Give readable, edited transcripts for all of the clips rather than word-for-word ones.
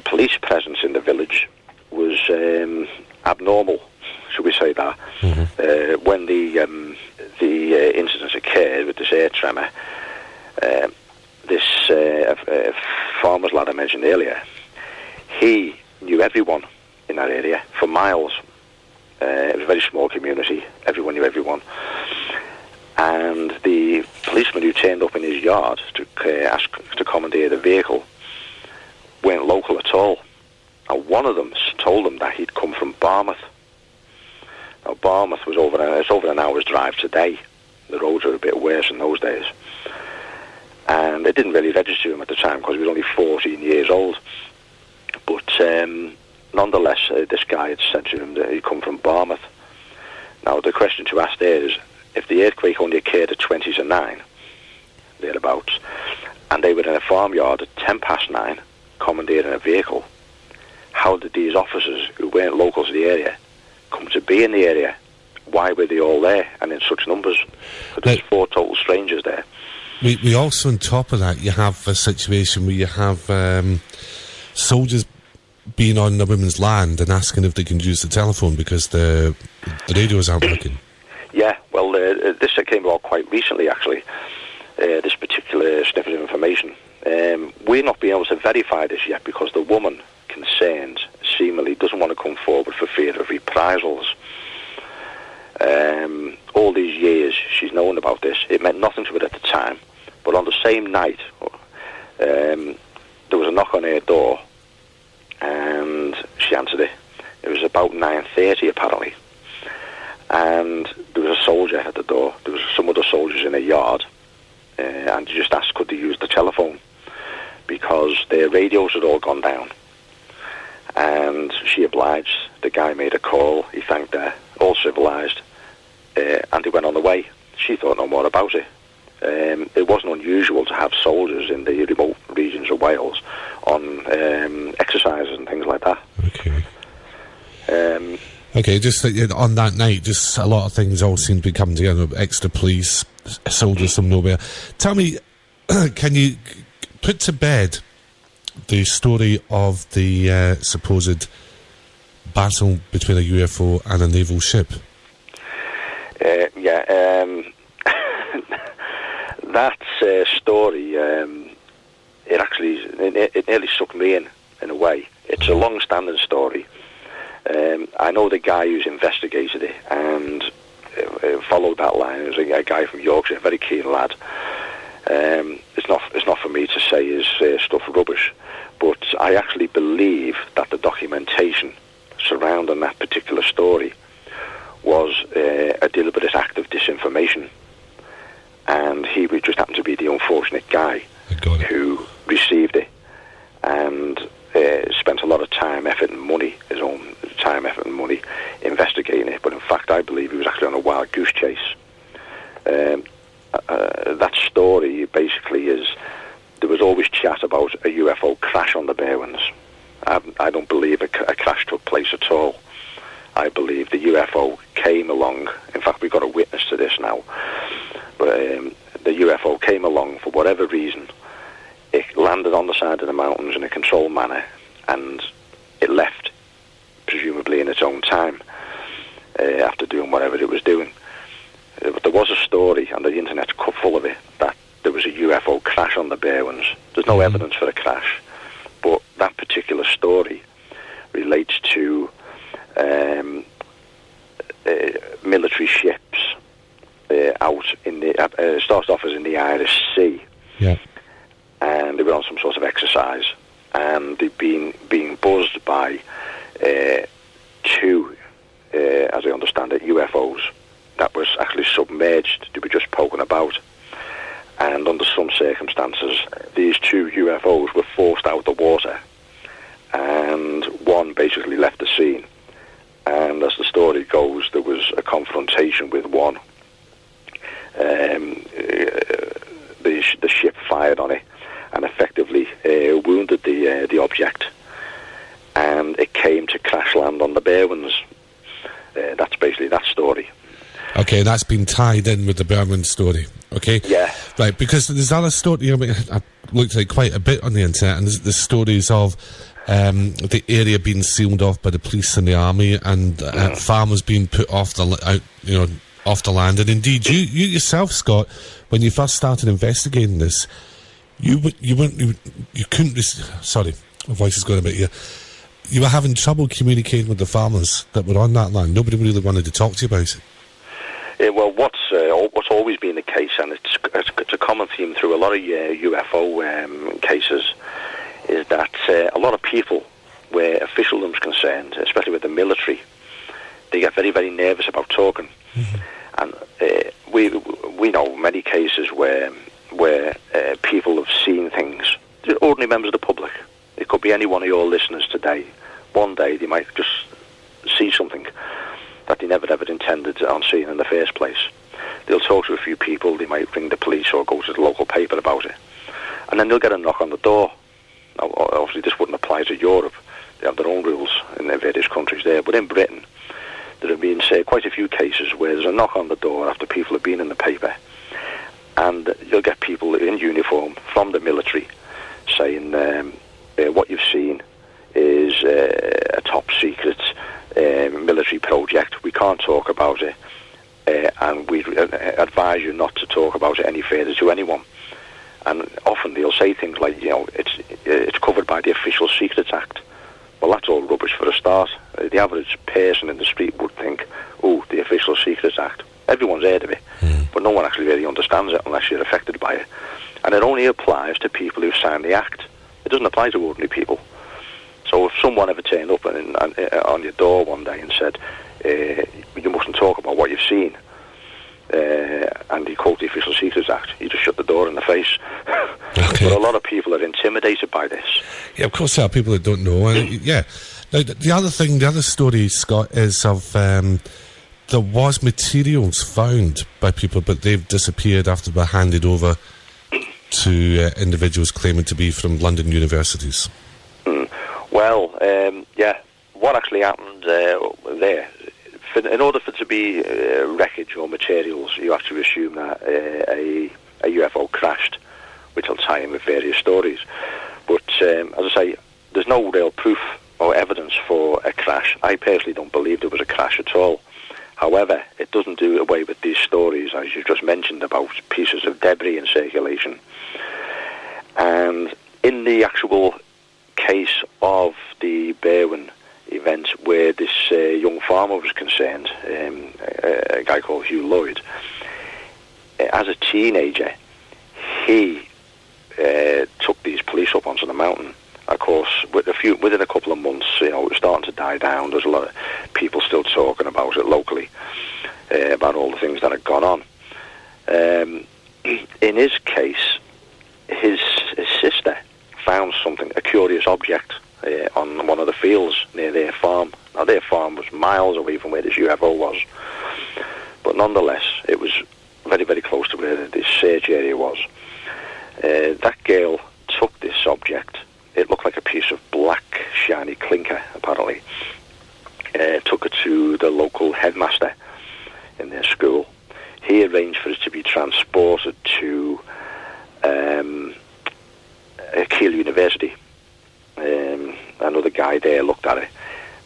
police presence in the village was abnormal, should we say that. When the incident occurred with this air tremor, this farmer's lad I mentioned earlier, he knew everyone in that area for miles. It was a very small community. Everyone knew everyone. And the policeman who turned up in his yard to ask to commandeer the vehicle weren't local at all. And one of them told him that he'd come from Barmouth. Now, Barmouth was over an hour's drive today. The roads were a bit worse in those days. And it didn't really register him at the time because he was only 14 years old. But nonetheless, this guy had said to him that he'd come from Barmouth. Now, the question to ask there is, if the earthquake only occurred at 20 to 9, thereabouts, and they were in a farmyard at 10 past 9, commandeering a vehicle, how did these officers, who weren't local to the area, come to be in the area? Why were they all there and in such numbers? There's 4 total strangers there. We also, on top of that, you have a situation where you have soldiers being on the women's land and asking if they can use the telephone because the radios aren't working. Yeah, well, this came about quite recently, actually, this particular snippet of information. We're not being able to verify this yet because the woman concerned seemingly doesn't want to come forward for fear of reprisals. All these years she's known about this. It meant nothing to her at the time, but on the same night, there was a knock on her door, and she answered it. It was about 9:30 apparently, and there was a soldier at the door. There was some other soldiers in a yard, and she just asked could they use the telephone because their radios had all gone down. And she obliged. The guy made a call. He thanked her, all civilised, and he went on the way. She thought no more about it. It wasn't unusual to have soldiers in the remote regions of Wales on exercises and things like that. Okay. Okay, just on that night, just a lot of things all seem to be coming together. Extra police, soldiers from nowhere. Tell me, can you put to bed the story of the supposed battle between a UFO and a naval ship? That story, it nearly sucked me in a way. It's a long-standing story. I know the guy who's investigated it and followed that line. It was a guy from Yorkshire, a very keen lad. It's not for me to say his stuff rubbish, but I actually believe that the documentation surrounding that particular story was a deliberate act of disinformation, and he would just happen to be the unfortunate guy who received it and spent a lot of time, effort and money, his own time, effort and money, investigating it. But in fact, I believe he was actually on a wild goose chase. That story basically is, there was always chat about a UFO crash on the Berwyns. I don't believe a crash took place at all. I believe the UFO came along. In fact, we've got a witness to this now. But the UFO came along for whatever reason. It landed on the side of the mountains in a controlled manner, and it left, presumably in its own time, after doing whatever it was doing. But there was a story, and the internet's full of it, that there was a UFO crash on the Berwyns. There's no evidence for a crash, but that particular story relates to military ships out in the started off as in the Irish Sea, and they were on some sort of exercise, and they'd been being buzzed by 2, as I understand it, UFOs that was actually submerged. They were just poking about, and under some circumstances these 2 UFOs were forced out of the water, and one basically left the scene. And as the story goes, there was a confrontation with one. The ship fired on it and effectively wounded the object, and it came to crash land on the Berwyns. That's basically that story. Okay, that's been tied in with the Berwyn story. Okay, yeah, right. Because there's other story. I mean, I've looked at it quite a bit on the internet, and there's stories of the area being sealed off by the police and the army, and farmers being put off off the land. And indeed, you yourself, Scott, when you first started investigating this, you couldn't. Sorry, my voice is going a bit here. You were having trouble communicating with the farmers that were on that land. Nobody really wanted to talk to you about it. Well, what's always been the case, and it's a common theme through a lot of UFO cases, is that a lot of people, where officialdom's concerned, especially with the military, they get very, very nervous about talking. And we know many cases where people have seen things, ordinary members of the public. It could be any one of your listeners today. One day they might just see something that they never ever intended on seeing in the first place. They'll talk to a few people, they might ring the police or go to the local paper about it. And then they'll get a knock on the door. Now, obviously this wouldn't apply to Europe. They have their own rules in their various countries there. But in Britain, there have been, say, quite a few cases where there's a knock on the door after people have been in the paper. And you'll get people in uniform from the military saying, what you've seen is a top secret military project. We can't talk about it, and we advise you not to talk about it any further to anyone. And often they'll say things like, it's covered by the Official Secrets Act. Well, that's all rubbish for a start. The average person in the street would think, oh, the Official Secrets Act. Everyone's heard of it, but no one actually really understands it unless you're affected by it. And it only applies to people who've signed the act. It doesn't apply to ordinary people. So if someone ever turned up on your door one day and said, you mustn't talk about what you've seen, and you quote the Official Secrets Act, you just shut the door in the face. Okay. But a lot of people are intimidated by this. Yeah, of course there are people that don't know. Yeah. Now, the other story, Scott, is of there was materials found by people, but they've disappeared after they were handed over to individuals claiming to be from London universities. Well, what actually happened there? In order for it to be wreckage or materials, you have to assume that a UFO crashed, which will tie in with various stories. But as I say, there's no real proof or evidence for a crash. I personally don't believe there was a crash at all. However, it doesn't do away with these stories, as you just mentioned, about pieces of debris in circulation. And in the actual case of the Berwyn event, where this young farmer was concerned, a guy called Hugh Lloyd, as a teenager, he took these police up onto the mountain. Of course, within a couple of months, it was starting to die down. There's a lot of people still talking about it locally, about all the things that had gone on. In his case, his sister found something, a curious object, on one of the fields near their farm. Now, their farm was miles away from where this UFO was, but nonetheless, it was very, very close to where this search area was. That girl took this object. It looked like a piece of black, shiny clinker, apparently. Took it to the local headmaster in their school. He arranged for it to be transported to Keele University. Another guy there looked at it.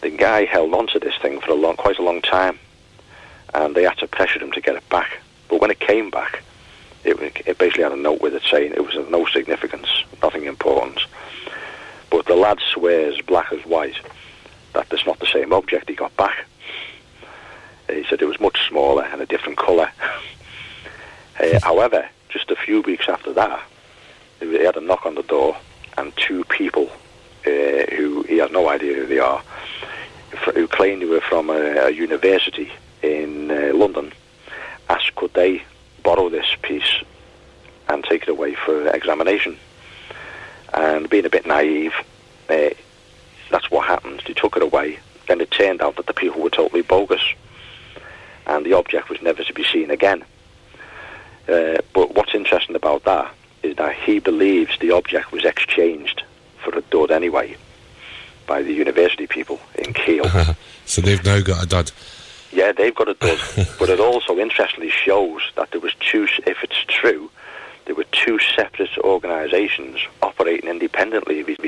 The guy held on to this thing for quite a long time, and they had to pressure him to get it back. But when it came back, it basically had a note with it saying it was of no significance, nothing important. But the lad swears, black as white, that that's not the same object he got back. He said it was much smaller and a different colour. However, just a few weeks after that, he had a knock on the door, and two people, who he has no idea who they are, who claimed they were from a university in London, asked could they borrow this piece and take it away for examination. And being a bit naive, that's what happened. They took it away. Then it turned out that the people were totally bogus, and the object was never to be seen again. But what's interesting about that is that he believes the object was exchanged for a dud anyway by the university people in Keele. So they've now got a dud. Yeah, they've got a dud. But it also interestingly shows that there was two, if it's true, there were two separate organisations operating independently of each